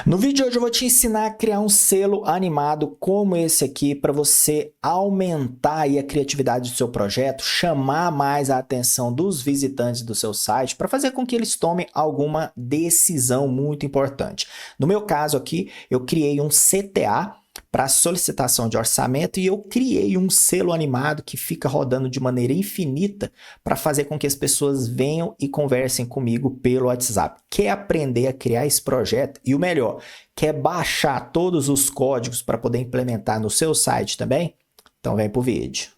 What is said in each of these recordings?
No vídeo de hoje eu vou te ensinar a criar um selo animado como esse aqui para você aumentar aí a criatividade do seu projeto, chamar mais a atenção dos visitantes do seu site para fazer com que eles tomem alguma decisão muito importante. No meu caso aqui, eu criei um CTA para solicitação de orçamento e eu criei um selo animado que fica rodando de maneira infinita para fazer com que as pessoas venham e conversem comigo pelo WhatsApp. Quer aprender a criar esse projeto? E o melhor, quer baixar todos os códigos para poder implementar no seu site também? Então vem pro vídeo.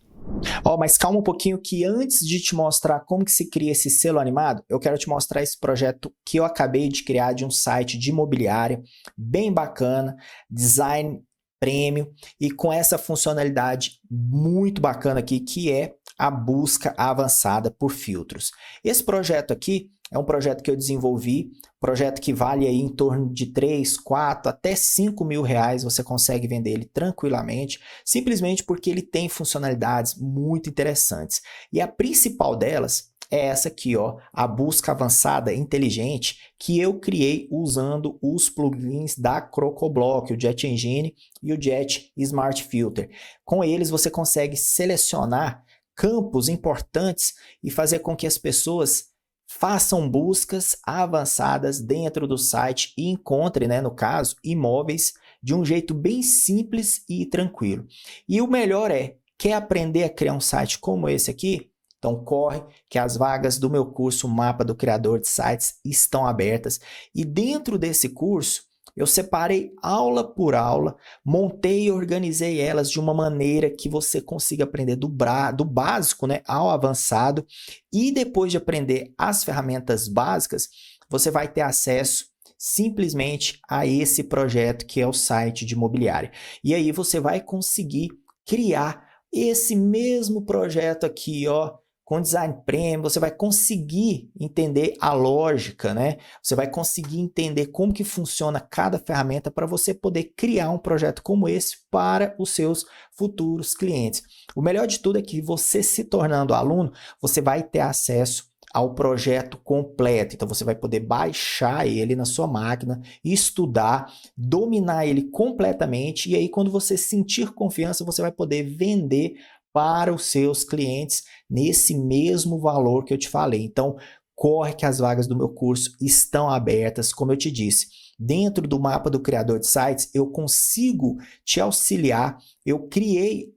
Mas calma um pouquinho que antes de te mostrar como que se cria esse selo animado, eu quero te mostrar esse projeto que eu acabei de criar de um site de imobiliária, bem bacana, design premium e com essa funcionalidade muito bacana aqui, que é a busca avançada por filtros. Esse projeto aqui é um projeto que eu desenvolvi, projeto que vale aí em torno de 3, 4, até 5 mil reais, você consegue vender ele tranquilamente, simplesmente porque ele tem funcionalidades muito interessantes. E a principal delas é essa aqui, ó, a busca avançada inteligente, que eu criei usando os plugins da CrocoBlock, o Jet Engine e o Jet Smart Filter. Com eles você consegue selecionar campos importantes e fazer com que as pessoas façam buscas avançadas dentro do site e encontrem, no caso, imóveis de um jeito bem simples e tranquilo. E o melhor quer aprender a criar um site como esse aqui? Então corre que as vagas do meu curso Mapa do Criador de Sites estão abertas e dentro desse curso eu separei aula por aula, montei e organizei elas de uma maneira que você consiga aprender do básico, ao avançado, e depois de aprender as ferramentas básicas, você vai ter acesso simplesmente a esse projeto que é o site de imobiliária. E aí você vai conseguir criar esse mesmo projeto aqui, ó, com design premium, você vai conseguir entender a lógica, Você vai conseguir entender como que funciona cada ferramenta para você poder criar um projeto como esse para os seus futuros clientes. O melhor de tudo é que você se tornando aluno, você vai ter acesso ao projeto completo. Então você vai poder baixar ele na sua máquina, estudar, dominar ele completamente e aí quando você sentir confiança, você vai poder vender para os seus clientes nesse mesmo valor que eu te falei. Então, corre que as vagas do meu curso estão abertas, como eu te disse. Dentro do Mapa do Criador de Sites, eu consigo te auxiliar. Eu criei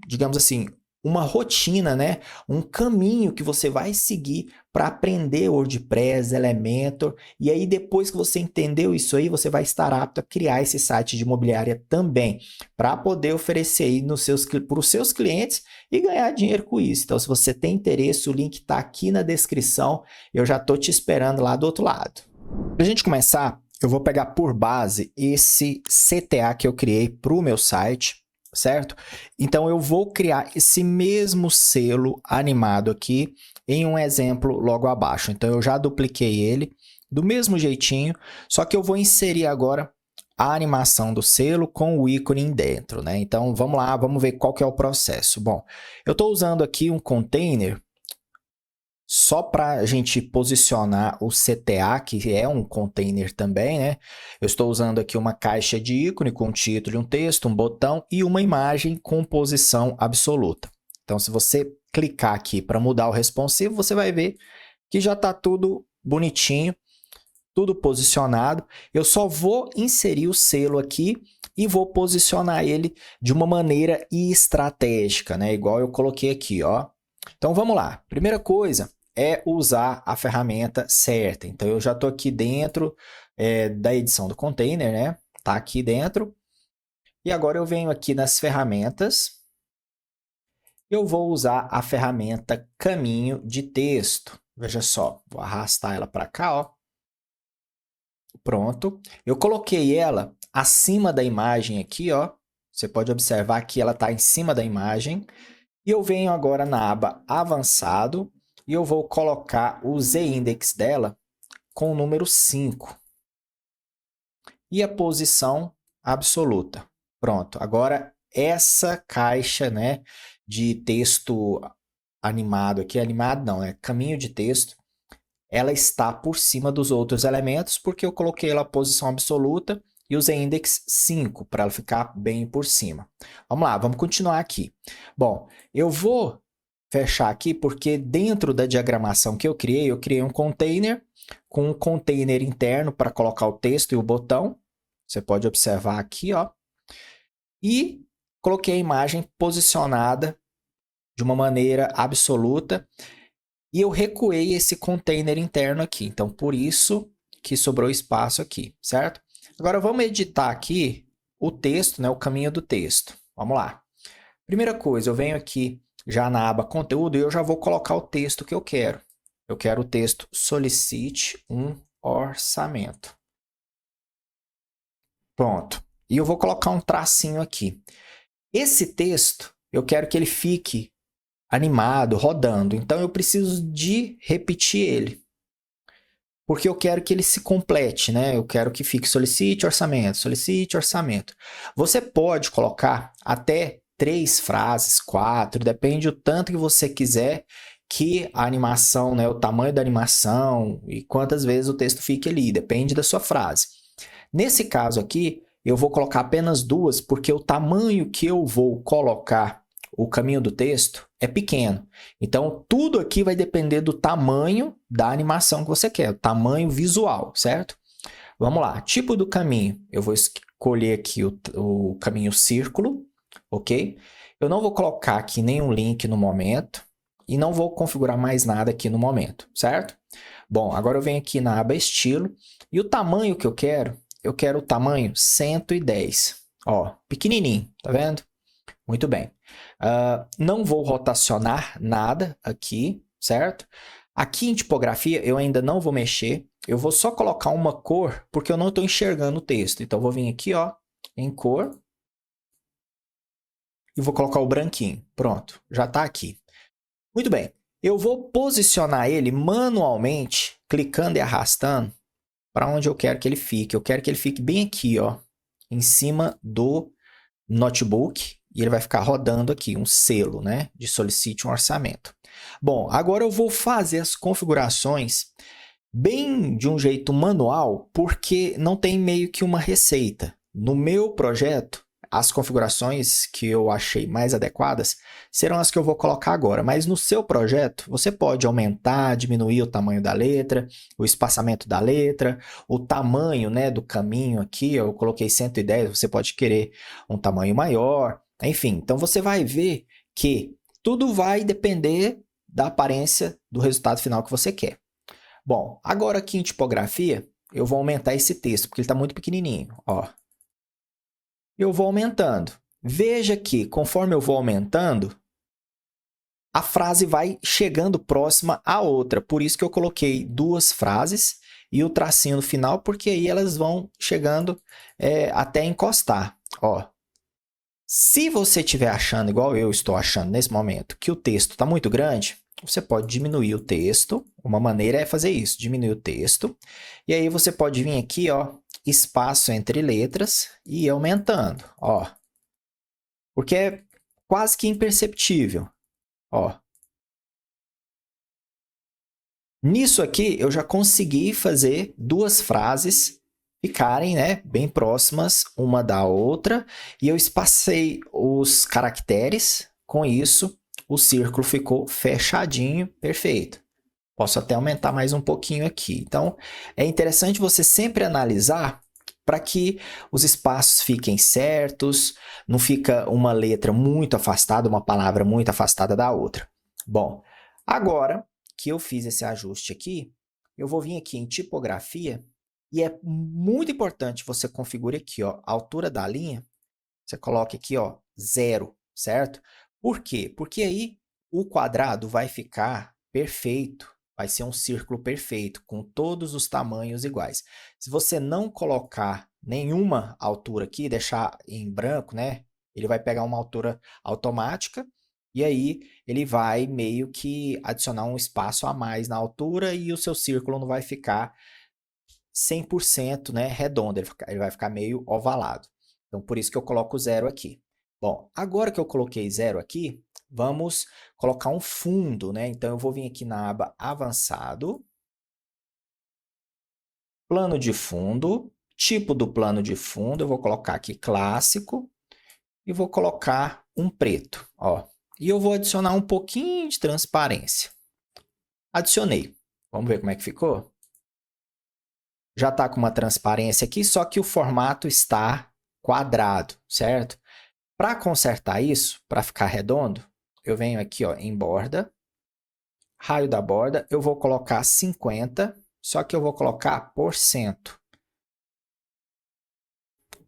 digamos assim, uma rotina, um caminho que você vai seguir para aprender WordPress, Elementor, e aí depois que você entendeu isso aí, você vai estar apto a criar esse site de imobiliária também, para poder oferecer aí para os seus clientes e ganhar dinheiro com isso. Então, se você tem interesse, o link está aqui na descrição, eu já estou te esperando lá do outro lado. Para a gente começar, eu vou pegar por base esse CTA que eu criei para o meu site, certo? Então eu vou criar esse mesmo selo animado aqui em um exemplo logo abaixo. Então eu já dupliquei ele do mesmo jeitinho, só que eu vou inserir agora a animação do selo com o ícone dentro, Então vamos lá, vamos ver qual que é o processo. Bom, eu estou usando aqui um container só para a gente posicionar o CTA, que é um container também, Eu estou usando aqui uma caixa de ícone com um título, um texto, um botão e uma imagem com posição absoluta. Então, se você clicar aqui para mudar o responsivo, você vai ver que já está tudo bonitinho, tudo posicionado. Eu só vou inserir o selo aqui e vou posicionar ele de uma maneira estratégica, Igual eu coloquei aqui, ó. Então vamos lá. Primeira coisa é usar a ferramenta certa. Então eu já estou aqui dentro da edição do container, Tá aqui dentro. E agora eu venho aqui nas ferramentas. Eu vou usar a ferramenta caminho de texto. Veja só, vou arrastar ela para cá, ó. Pronto. Eu coloquei ela acima da imagem aqui, ó. Você pode observar que ela está em cima da imagem. E eu venho agora na aba avançado e eu vou colocar o z-index dela com o número 5. E a posição absoluta. Pronto. Agora essa caixa, de texto animado aqui, animado não, é caminho de texto, ela está por cima dos outros elementos, porque eu coloquei ela a posição absoluta e usei index 5 para ela ficar bem por cima. Vamos lá, vamos continuar aqui. Bom, eu vou fechar aqui porque dentro da diagramação que eu criei um container com um container interno para colocar o texto e o botão. Você pode observar aqui, ó. E coloquei a imagem posicionada de uma maneira absoluta e eu recuei esse container interno aqui. Então, por isso que sobrou espaço aqui, certo? Agora, vamos editar aqui o texto, né, o caminho do texto. Vamos lá. Primeira coisa, eu venho aqui já na aba conteúdo e eu já vou colocar o texto que eu quero. Eu quero o texto solicite um orçamento. Pronto. E eu vou colocar um tracinho aqui. Esse texto, eu quero que ele fique animado, rodando. Então, eu preciso de repetir ele. Porque eu quero que ele se complete, né? Eu quero que fique solicite orçamento, solicite orçamento. Você pode colocar até 3 frases, 4, depende do tanto que você quiser que a animação, né, o tamanho da animação e quantas vezes o texto fique ali, depende da sua frase. Nesse caso aqui, eu vou colocar apenas 2, porque o tamanho que eu vou colocar o caminho do texto é pequeno. Então, tudo aqui vai depender do tamanho da animação que você quer, o tamanho visual, certo? Vamos lá, tipo do caminho. Eu vou escolher aqui o caminho círculo, ok? Eu não vou colocar aqui nenhum link no momento e não vou configurar mais nada aqui no momento, certo? Bom, agora eu venho aqui na aba estilo e o tamanho que eu quero o tamanho 110. Ó, pequenininho, tá vendo? Muito bem. Não vou rotacionar nada aqui, certo? Aqui em tipografia eu ainda não vou mexer. Eu vou só colocar uma cor, porque eu não estou enxergando o texto. Então, eu vou vir aqui, ó, em cor. E vou colocar o branquinho. Pronto, já está aqui. Muito bem. Eu vou posicionar ele manualmente, clicando e arrastando, para onde eu quero que ele fique. Eu quero que ele fique bem aqui, ó, em cima do notebook. E ele vai ficar rodando aqui um selo, né, de solicite um orçamento. Bom, agora eu vou fazer as configurações bem de um jeito manual, porque não tem meio que uma receita. No meu projeto, as configurações que eu achei mais adequadas serão as que eu vou colocar agora. Mas no seu projeto, você pode aumentar, diminuir o tamanho da letra, o espaçamento da letra, o tamanho, né, do caminho aqui. Eu coloquei 110, você pode querer um tamanho maior. Enfim, então você vai ver que tudo vai depender da aparência do resultado final que você quer. Bom, agora aqui em tipografia, eu vou aumentar esse texto, porque ele está muito pequenininho. Ó. Eu vou aumentando. Veja que, conforme eu vou aumentando, a frase vai chegando próxima à outra. Por isso que eu coloquei 2 frases e o tracinho no final, porque aí elas vão chegando até encostar. Ó. Se você estiver achando, igual eu estou achando nesse momento, que o texto está muito grande, você pode diminuir o texto. Uma maneira é fazer isso, diminuir o texto. E aí você pode vir aqui, ó, espaço entre letras e ir aumentando, ó. Porque é quase que imperceptível, ó. Nisso aqui, eu já consegui fazer 2 frases ficarem, né, bem próximas uma da outra. E eu espacei os caracteres. Com isso, o círculo ficou fechadinho, perfeito. Posso até aumentar mais um pouquinho aqui. Então, é interessante você sempre analisar para que os espaços fiquem certos, não fica uma letra muito afastada, uma palavra muito afastada da outra. Bom, agora que eu fiz esse ajuste aqui, eu vou vir aqui em tipografia e é muito importante você configure aqui, ó, a altura da linha, você coloca aqui, ó, 0, certo? Por quê? Porque aí o quadrado vai ficar perfeito, vai ser um círculo perfeito, com todos os tamanhos iguais. Se você não colocar nenhuma altura aqui, deixar em branco, né? Ele vai pegar uma altura automática e aí ele vai meio que adicionar um espaço a mais na altura e o seu círculo não vai ficar 100%, né, redondo, ele vai ficar meio ovalado. Então, por isso que eu coloco 0 aqui. Bom, agora que eu coloquei 0 aqui, vamos colocar um fundo, né? Então, eu vou vir aqui na aba avançado plano de fundo, tipo do plano de fundo, eu vou colocar aqui clássico e vou colocar um preto, ó. E eu vou adicionar um pouquinho de transparência. Adicionei. Vamos ver como é que ficou? Já está com uma transparência aqui, só que o formato está quadrado, certo? Para consertar isso, para ficar redondo, eu venho aqui ó, em borda, raio da borda, eu vou colocar 50, só que eu vou colocar por cento.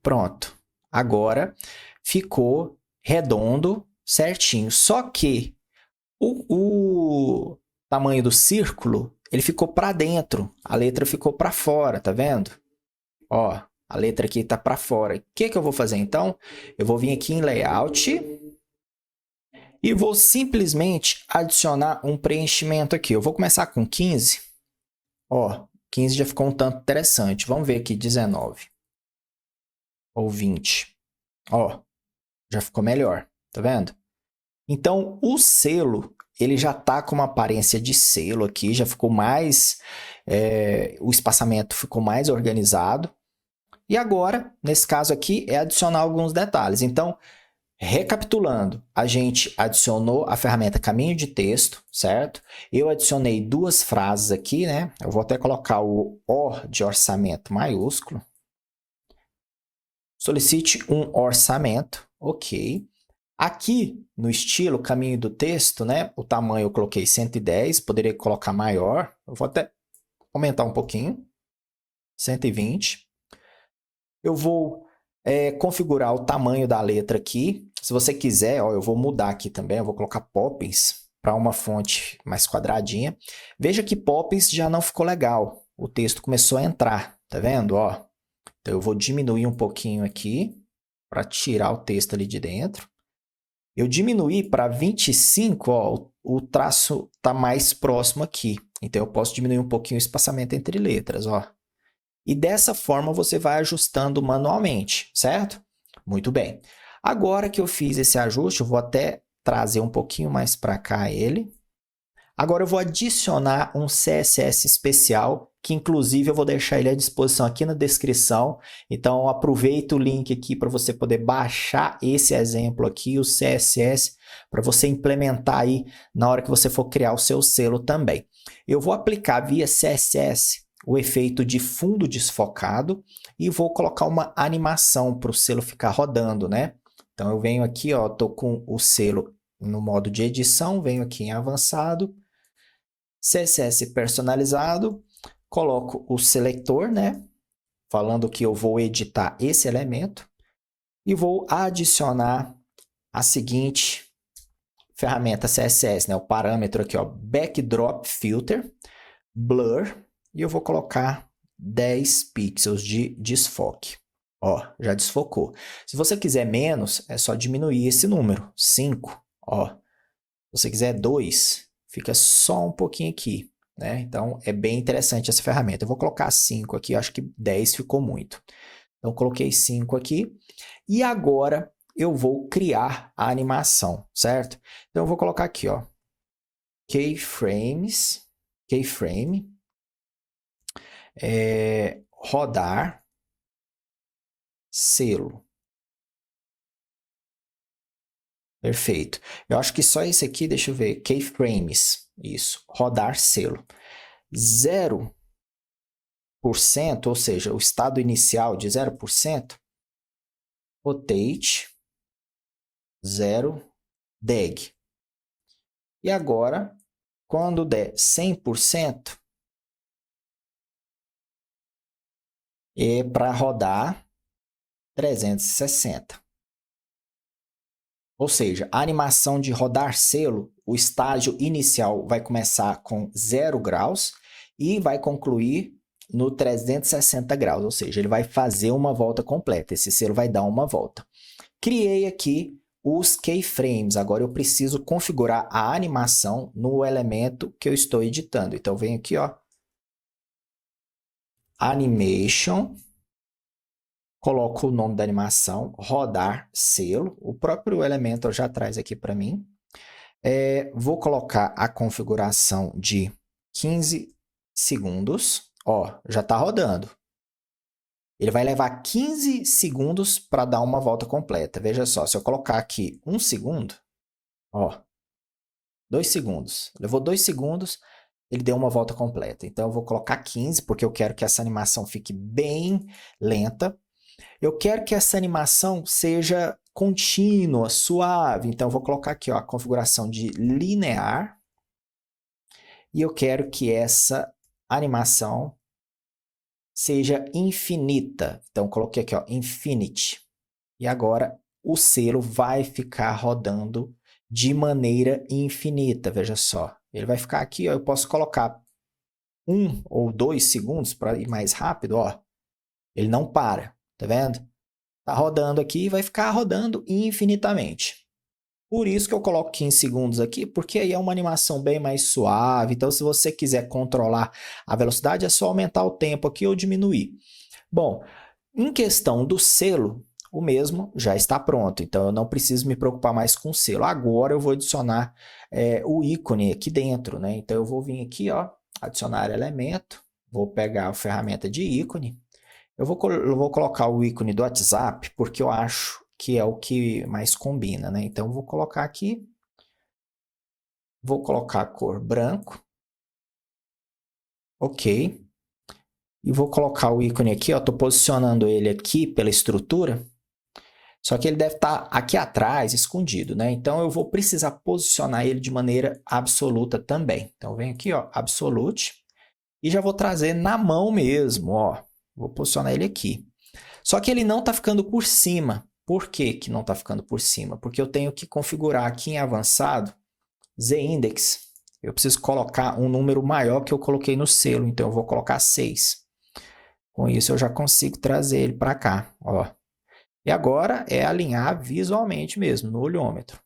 Pronto. Agora ficou redondo, certinho. Só que o tamanho do círculo, ele ficou para dentro. A letra ficou para fora, tá vendo? Ó, a letra aqui está para fora. O que que eu vou fazer então? Eu vou vir aqui em Layout e vou simplesmente adicionar um preenchimento aqui. Eu vou começar com 15. Ó, 15 já ficou um tanto interessante. Vamos ver aqui 19 ou 20. Ó, já ficou melhor, tá vendo? Então, o selo, ele já tá com uma aparência de selo aqui, já ficou mais... o espaçamento ficou mais organizado. E agora, nesse caso aqui, é adicionar alguns detalhes. Então, recapitulando, a gente adicionou a ferramenta caminho de texto, certo? Eu adicionei duas frases aqui, né? Eu vou até colocar o OR de orçamento maiúsculo. Solicite um orçamento, ok. Aqui no estilo caminho do texto, né? O tamanho eu coloquei 110, poderia colocar maior. Eu vou até aumentar um pouquinho, 120. Eu vou configurar o tamanho da letra aqui. Se você quiser, ó, eu vou mudar aqui também. Eu vou colocar Poppins para uma fonte mais quadradinha. Veja que Poppins já não ficou legal. O texto começou a entrar, tá vendo? Ó, então eu vou diminuir um pouquinho aqui para tirar o texto ali de dentro. Eu diminuí para 25, ó, o traço está mais próximo aqui. Então, eu posso diminuir um pouquinho o espaçamento entre letras, ó. E dessa forma, você vai ajustando manualmente, certo? Muito bem. Agora que eu fiz esse ajuste, eu vou até trazer um pouquinho mais para cá ele. Agora eu vou adicionar um CSS especial, que inclusive eu vou deixar ele à disposição aqui na descrição. Então aproveita o link aqui para você poder baixar esse exemplo aqui, o CSS, para você implementar aí na hora que você for criar o seu selo também. Eu vou aplicar via CSS o efeito de fundo desfocado e vou colocar uma animação para o selo ficar rodando, né? Então eu venho aqui, ó, tô com o selo no modo de edição, venho aqui em avançado, CSS personalizado, coloco o selector, né? Falando que eu vou editar esse elemento e vou adicionar a seguinte ferramenta CSS, né? O parâmetro aqui, ó, Backdrop Filter, Blur, e eu vou colocar 10 pixels de desfoque. Ó, já desfocou. Se você quiser menos, é só diminuir esse número, 5, ó. Se você quiser 2, fica só um pouquinho aqui, né? Então, é bem interessante essa ferramenta. Eu vou colocar 5 aqui, acho que 10 ficou muito. Então, coloquei 5 aqui. E agora, eu vou criar a animação, certo? Então, eu vou colocar aqui, ó, keyframe, rodar, selo. Perfeito. Eu acho que só esse aqui, deixa eu ver, keyframes, isso, rodar selo. 0%, ou seja, o estado inicial de 0%, rotate, 0, DAG. E agora, quando der 100%, é para rodar 360. Ou seja, a animação de rodar selo, o estágio inicial vai começar com 0 graus e vai concluir no 360 graus, ou seja, ele vai fazer uma volta completa, esse selo vai dar uma volta. Criei aqui os keyframes, agora eu preciso configurar a animação no elemento que eu estou editando. Então, eu venho aqui, ó, Animation, coloco o nome da animação, rodar selo, o próprio Elementor já traz aqui para mim. Vou colocar a configuração de 15 segundos, Ó, já está rodando. Ele vai levar 15 segundos para dar uma volta completa. Veja só, se eu colocar aqui 1 segundo, ó, 2 segundos. Levou 2 segundos, ele deu uma volta completa. Então eu vou colocar 15, porque eu quero que essa animação fique bem lenta. Eu quero que essa animação seja contínua, suave. Então eu vou colocar aqui, ó, a configuração de linear. E eu quero que essa animação seja infinita. Então coloquei aqui, ó, infinity. E agora o selo vai ficar rodando de maneira infinita, veja só. Ele vai ficar aqui, ó, eu posso colocar 1 ou 2 segundos para ir mais rápido, ó. Ele não para, tá vendo? Tá rodando aqui e vai ficar rodando infinitamente. Por isso que eu coloco 15 segundos aqui, porque aí é uma animação bem mais suave. Então, se você quiser controlar a velocidade, é só aumentar o tempo aqui ou diminuir. Bom, em questão do selo, o mesmo já está pronto. Então, eu não preciso me preocupar mais com o selo. Agora, eu vou adicionar o ícone aqui dentro, né? Então, eu vou vir aqui, ó, adicionar elemento. Vou pegar a ferramenta de ícone. Eu vou colocar o ícone do WhatsApp, porque eu acho que é o que mais combina, né? Então, eu vou colocar aqui. Vou colocar a cor branco. Ok. E vou colocar o ícone aqui, ó. Estou posicionando ele aqui pela estrutura. Só que ele deve estar aqui atrás, escondido, né? Então, eu vou precisar posicionar ele de maneira absoluta também. Então, eu venho aqui, ó, Absolute. E já vou trazer na mão mesmo, ó. Vou posicionar ele aqui. Só que ele não está ficando por cima. Por que que não está ficando por cima? Porque eu tenho que configurar aqui em avançado Z-index. Eu preciso colocar um número maior que eu coloquei no selo. Então, eu vou colocar 6. Com isso, eu já consigo trazer ele para cá, ó. E agora é alinhar visualmente mesmo, no olhômetro.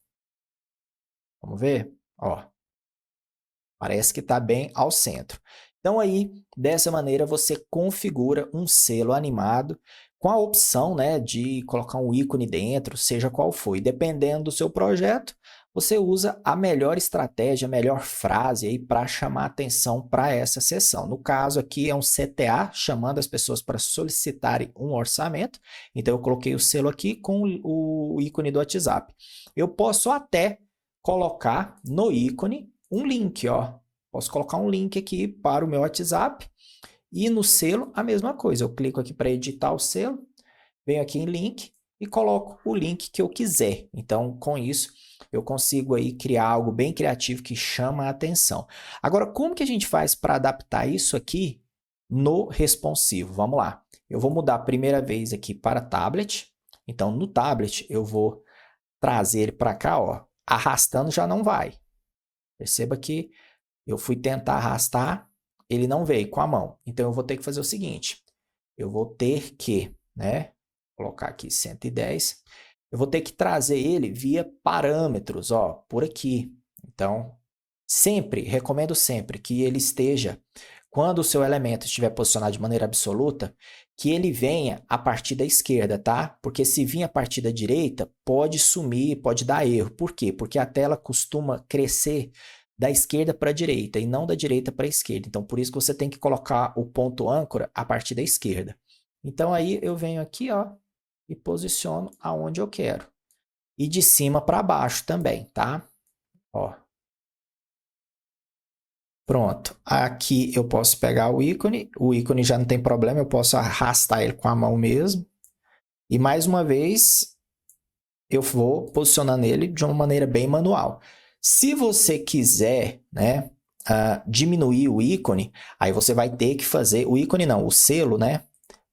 Vamos ver? Ó, parece que está bem ao centro. Então aí, dessa maneira, você configura um selo animado com a opção, né, de colocar um ícone dentro, seja qual for. E dependendo do seu projeto, você usa a melhor estratégia, a melhor frase aí para chamar atenção para essa sessão. No caso aqui é um CTA, chamando as pessoas para solicitarem um orçamento. Então eu coloquei o selo aqui com o ícone do WhatsApp. Eu posso até colocar no ícone um link, ó. Posso colocar um link aqui para o meu WhatsApp e no selo a mesma coisa. Eu clico aqui para editar o selo, venho aqui em link e coloco o link que eu quiser. Então, com isso, eu consigo aí criar algo bem criativo que chama a atenção. Agora, como que a gente faz para adaptar isso aqui no responsivo? Vamos lá. Eu vou mudar a primeira vez aqui para tablet. Então, no tablet, eu vou trazer ele para cá, ó. Arrastando já não vai. Perceba que eu fui tentar arrastar, ele não veio com a mão. Então, eu vou ter que fazer o seguinte. Eu vou ter que, né, colocar aqui 110. Eu vou ter que trazer ele via parâmetros, ó, por aqui. Então, sempre, recomendo sempre que ele esteja, quando o seu elemento estiver posicionado de maneira absoluta, que ele venha a partir da esquerda, tá? Porque se vir a partir da direita, pode sumir, pode dar erro. Por quê? Porque a tela costuma crescer da esquerda para a direita e não da direita para a esquerda. Então, por isso que você tem que colocar o ponto âncora a partir da esquerda. Então, aí eu venho aqui, ó, e posiciono aonde eu quero. E de cima para baixo também, tá? Ó. Pronto. Aqui eu posso pegar o ícone já não tem problema, eu posso arrastar ele com a mão mesmo. E mais uma vez, eu vou posicionando ele de uma maneira bem manual. Se você quiser, né, diminuir o ícone, aí você vai ter que fazer, o ícone não, o selo, né?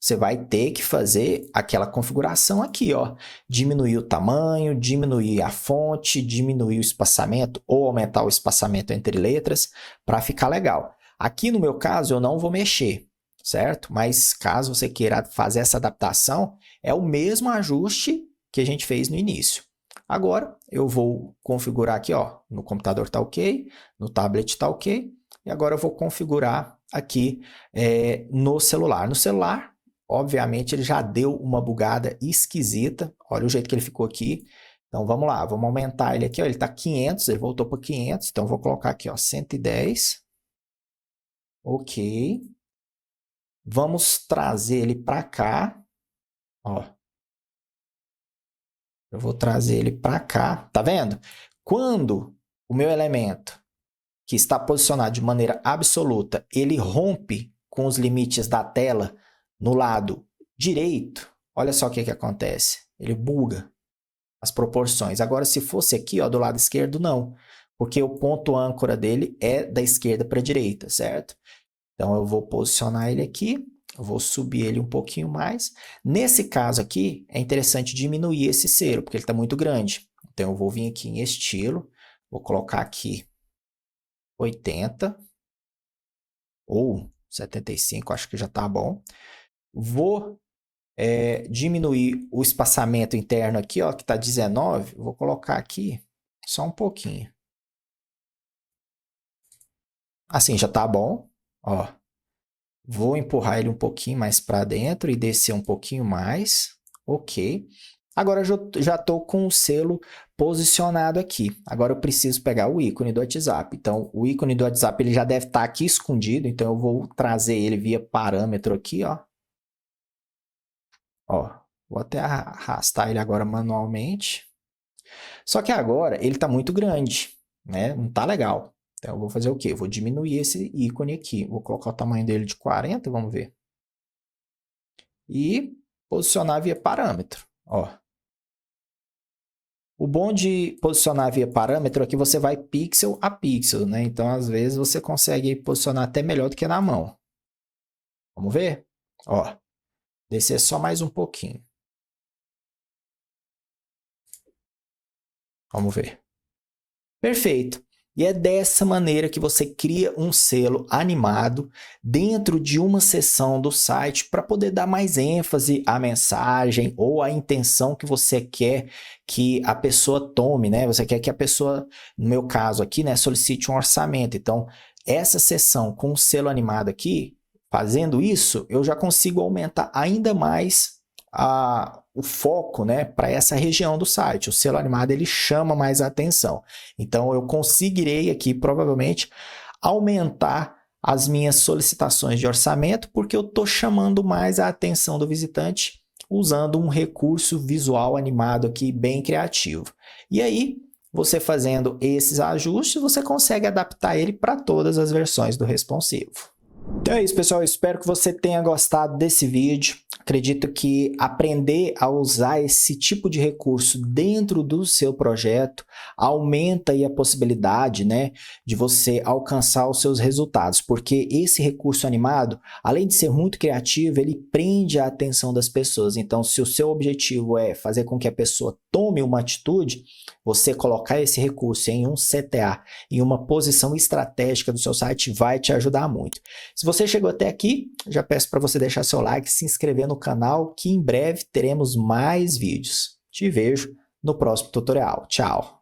Você vai ter que fazer aquela configuração aqui, ó. Diminuir o tamanho, diminuir a fonte, diminuir o espaçamento ou aumentar o espaçamento entre letras para ficar legal. Aqui no meu caso eu não vou mexer, certo? Mas caso você queira fazer essa adaptação, é o mesmo ajuste que a gente fez no início. Agora eu vou configurar aqui, ó, no computador está ok, no tablet está ok, e agora eu vou configurar aqui no celular. No celular, obviamente, ele já deu uma bugada esquisita. Olha o jeito que ele ficou aqui. Então, vamos lá. Vamos aumentar ele aqui. Ó. Ele está 500, ele voltou para 500. Então, vou colocar aqui, ó, 110. Ok. Vamos trazer ele para cá. Ó. Eu vou trazer ele para cá. Tá vendo? Quando o meu elemento, que está posicionado de maneira absoluta, ele rompe com os limites da tela no lado direito, olha só o que acontece. Ele buga as proporções. Agora, se fosse aqui, ó, do lado esquerdo, não. Porque o ponto âncora dele é da esquerda para a direita, certo? Então, eu vou posicionar ele aqui. Eu vou subir ele um pouquinho mais. Nesse caso aqui, é interessante diminuir esse selo, porque ele está muito grande. Então, eu vou vir aqui em estilo. Vou colocar aqui 80 ou 75, acho que já está bom. Vou diminuir o espaçamento interno aqui, ó, que está 19. Vou colocar aqui só um pouquinho. Assim já está bom. Ó. Vou empurrar ele um pouquinho mais para dentro e descer um pouquinho mais. Ok. Agora eu já estou com o selo posicionado aqui. Agora eu preciso pegar o ícone do WhatsApp. Então, o ícone do WhatsApp ele já deve estar aqui escondido. Então, eu vou trazer ele via parâmetro aqui, ó. Ó, vou até arrastar ele agora manualmente. Só que agora ele está muito grande, né? Não está legal. Então, eu vou fazer o quê? Eu vou diminuir esse ícone aqui. Vou colocar o tamanho dele de 40, vamos ver. E posicionar via parâmetro, ó. O bom de posicionar via parâmetro é que você vai pixel a pixel, né? Então, às vezes, você consegue posicionar até melhor do que na mão. Vamos ver? Ó, descer só mais um pouquinho. Vamos ver. Perfeito. E é dessa maneira que você cria um selo animado dentro de uma seção do site para poder dar mais ênfase à mensagem ou à intenção que você quer que a pessoa tome, né? Você quer que a pessoa, no meu caso aqui, né, solicite um orçamento. Então, essa seção com o selo animado aqui, fazendo isso, eu já consigo aumentar ainda mais o foco, né, para essa região do site. O selo animado ele chama mais a atenção. Então, eu conseguirei aqui, provavelmente, aumentar as minhas solicitações de orçamento, porque eu estou chamando mais a atenção do visitante usando um recurso visual animado aqui bem criativo. E aí, você fazendo esses ajustes, você consegue adaptar ele para todas as versões do responsivo. Então é isso, pessoal. Eu espero que você tenha gostado desse vídeo. Acredito que aprender a usar esse tipo de recurso dentro do seu projeto aumenta aí a possibilidade, né, de você alcançar os seus resultados, porque esse recurso animado, além de ser muito criativo, ele prende a atenção das pessoas. Então, se o seu objetivo é fazer com que a pessoa tome uma atitude, você colocar esse recurso em um CTA, em uma posição estratégica do seu site, vai te ajudar muito. Se você chegou até aqui, já peço para você deixar seu like, se inscrever no canal, que em breve teremos mais vídeos. Te vejo no próximo tutorial. Tchau!